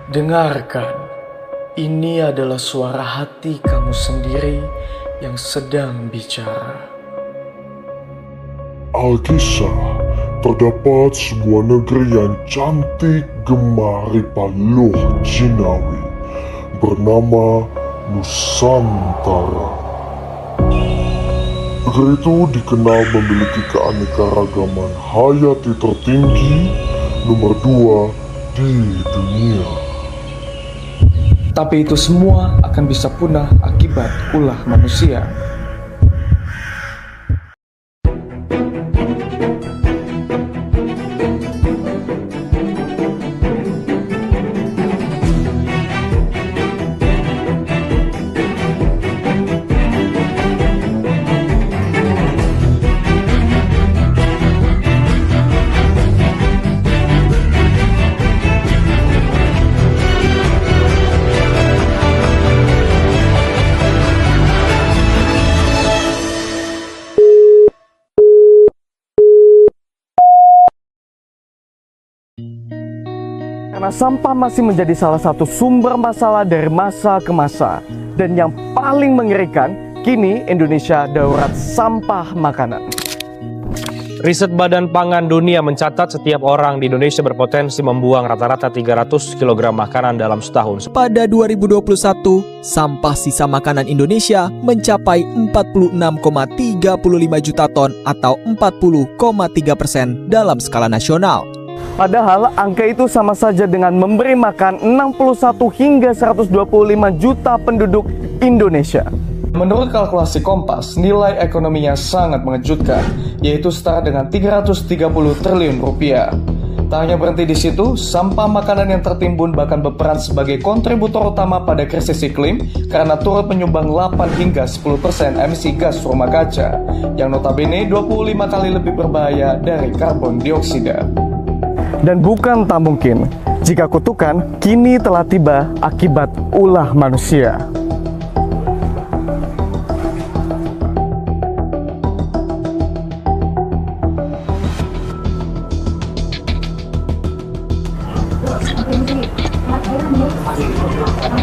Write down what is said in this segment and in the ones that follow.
Dengarkan, ini adalah suara hati kamu sendiri yang sedang bicara. Alkisah, terdapat sebuah negeri yang cantik gemari paluh jinawi bernama Nusantara. Negeri itu dikenal memiliki keanekaragaman hayati tertinggi nomor 2 di dunia. Tapi itu semua akan bisa punah akibat ulah manusia. Karena sampah masih menjadi salah satu sumber masalah dari masa ke masa. Dan yang paling mengerikan, kini Indonesia darurat sampah makanan. Riset Badan Pangan Dunia mencatat setiap orang di Indonesia berpotensi membuang rata-rata 300 kg makanan dalam setahun. Pada 2021, sampah sisa makanan Indonesia mencapai 46,35 juta ton atau 40,3% dalam skala nasional. Padahal angka itu sama saja dengan memberi makan 61 hingga 125 juta penduduk Indonesia. Menurut kalkulasi Kompas, nilai ekonominya sangat mengejutkan, yaitu setara dengan 330 triliun rupiah. Tak hanya berhenti di situ, sampah makanan yang tertimbun bahkan berperan sebagai kontributor utama pada krisis iklim karena turut menyumbang 8 hingga 10% emisi gas rumah kaca, yang notabene 25 kali lebih berbahaya dari karbon dioksida. Dan bukan tak mungkin, jika kutukan kini telah tiba akibat ulah manusia.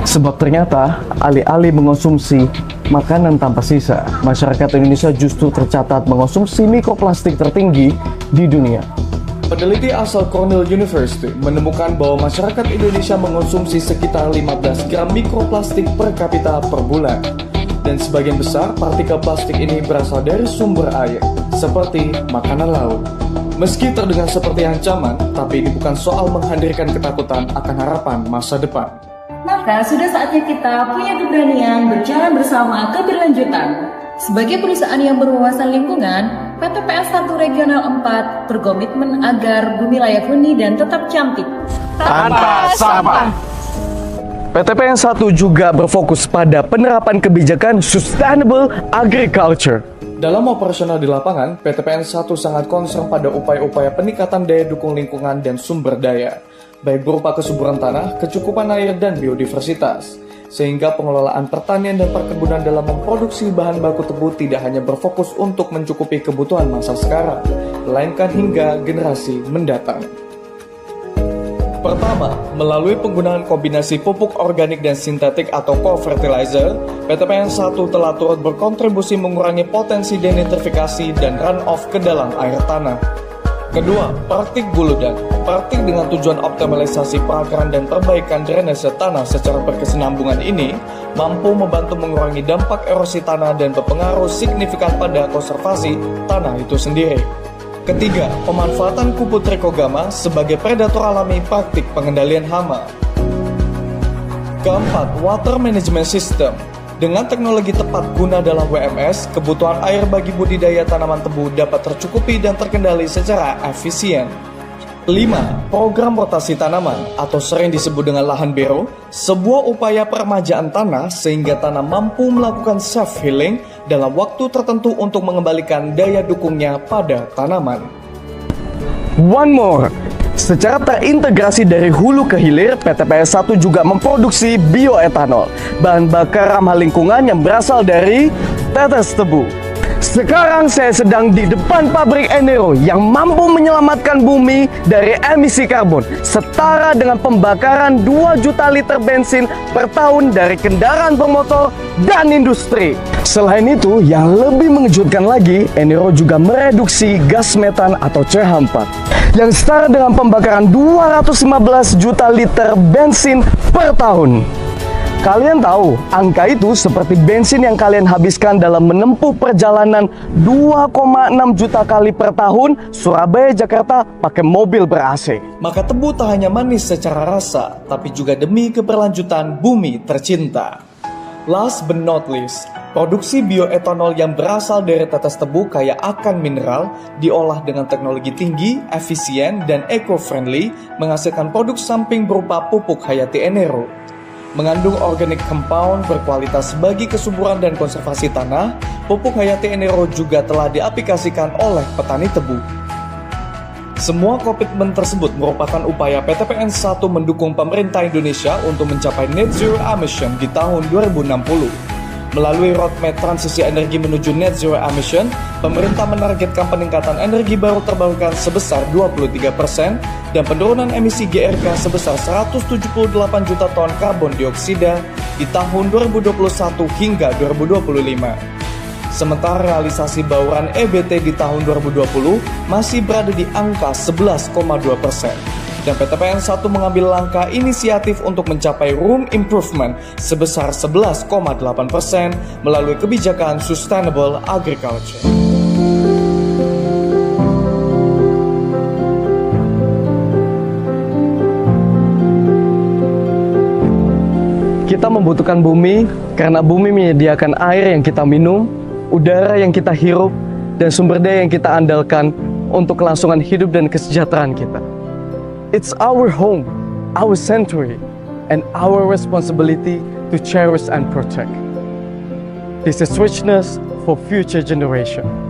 Sebab ternyata alih-alih mengonsumsi makanan tanpa sisa, masyarakat Indonesia justru tercatat mengonsumsi mikroplastik tertinggi di dunia. Peneliti asal Cornell University menemukan bahwa masyarakat Indonesia mengonsumsi sekitar 15 gram mikroplastik per kapita per bulan. Dan sebagian besar partikel plastik ini berasal dari sumber air, seperti makanan laut. Meski terdengar seperti ancaman, tapi ini bukan soal menghadirkan ketakutan akan harapan masa depan. Maka sudah saatnya kita punya keberanian berjalan bersama keberlanjutan. Sebagai perusahaan yang berwawasan lingkungan, PT PN 1 Regional 4 berkomitmen agar bumi layak huni dan tetap cantik Tanpa sampah. PT PN 1 juga berfokus pada penerapan kebijakan Sustainable Agriculture. Dalam operasional di lapangan, PT PN 1 sangat concern pada upaya-upaya peningkatan daya dukung lingkungan dan sumber daya, baik berupa kesuburan tanah, kecukupan air, dan biodiversitas. Sehingga pengelolaan pertanian dan perkebunan dalam memproduksi bahan baku tebu tidak hanya berfokus untuk mencukupi kebutuhan masa sekarang, melainkan hingga generasi mendatang. Pertama, melalui penggunaan kombinasi pupuk organik dan sintetik atau co-fertilizer, PT PN 1 telah turut berkontribusi mengurangi potensi denitrifikasi dan runoff ke dalam air tanah. Kedua, praktik guludan. Praktik dengan tujuan optimalisasi perakaran dan perbaikan drainase tanah secara berkesinambungan ini mampu membantu mengurangi dampak erosi tanah dan berpengaruh signifikan pada konservasi tanah itu sendiri. Ketiga, pemanfaatan kupu trichogama sebagai predator alami praktik pengendalian hama. Keempat, water management system. Dengan teknologi tepat guna dalam WMS, kebutuhan air bagi budidaya tanaman tebu dapat tercukupi dan terkendali secara efisien. 5. Program rotasi tanaman atau sering disebut dengan lahan bero, sebuah upaya peremajaan tanah sehingga tanah mampu melakukan self-healing dalam waktu tertentu untuk mengembalikan daya dukungnya pada tanaman. One more. Secara terintegrasi dari hulu ke hilir, PT PN 1 juga memproduksi bioetanol, bahan bakar ramah lingkungan yang berasal dari tetes tebu. Sekarang saya sedang di depan pabrik Enero yang mampu menyelamatkan bumi dari emisi karbon setara dengan pembakaran 2 juta liter bensin per tahun dari kendaraan bermotor dan industri. Selain itu, yang lebih mengejutkan lagi, Enero juga mereduksi gas metan atau CH4 yang setara dengan pembakaran 215 juta liter bensin per tahun. Kalian tahu, angka itu seperti bensin yang kalian habiskan dalam menempuh perjalanan 2,6 juta kali per tahun Surabaya-Jakarta pakai mobil ber-AC. Maka tebu tak hanya manis secara rasa, tapi juga demi keberlanjutan bumi tercinta. Last but not least, produksi bioetanol yang berasal dari tetes tebu kaya akan mineral, diolah dengan teknologi tinggi, efisien, dan eco-friendly, menghasilkan produk samping berupa pupuk Hayati Enero. Mengandung organic compound berkualitas bagi kesuburan dan konservasi tanah, pupuk Hayati Enero juga telah diaplikasikan oleh petani tebu. Semua komitmen tersebut merupakan upaya PTPN 1 mendukung pemerintah Indonesia untuk mencapai net zero emission di tahun 2060. Melalui roadmap transisi energi menuju net zero emission, pemerintah menargetkan peningkatan energi baru terbarukan sebesar 23% dan penurunan emisi GRK sebesar 178 juta ton karbon dioksida di tahun 2021 hingga 2025. Sementara realisasi bauran EBT di tahun 2020 masih berada di angka 11,2%. Dan PTPN 1 mengambil langkah inisiatif untuk mencapai room improvement sebesar 11,8% melalui kebijakan Sustainable Agriculture. Kita membutuhkan bumi karena bumi menyediakan air yang kita minum, udara yang kita hirup, dan sumber daya yang kita andalkan untuk kelangsungan hidup dan kesejahteraan kita. It's our home, our sanctuary, and our responsibility to cherish and protect. This is richness for future generations.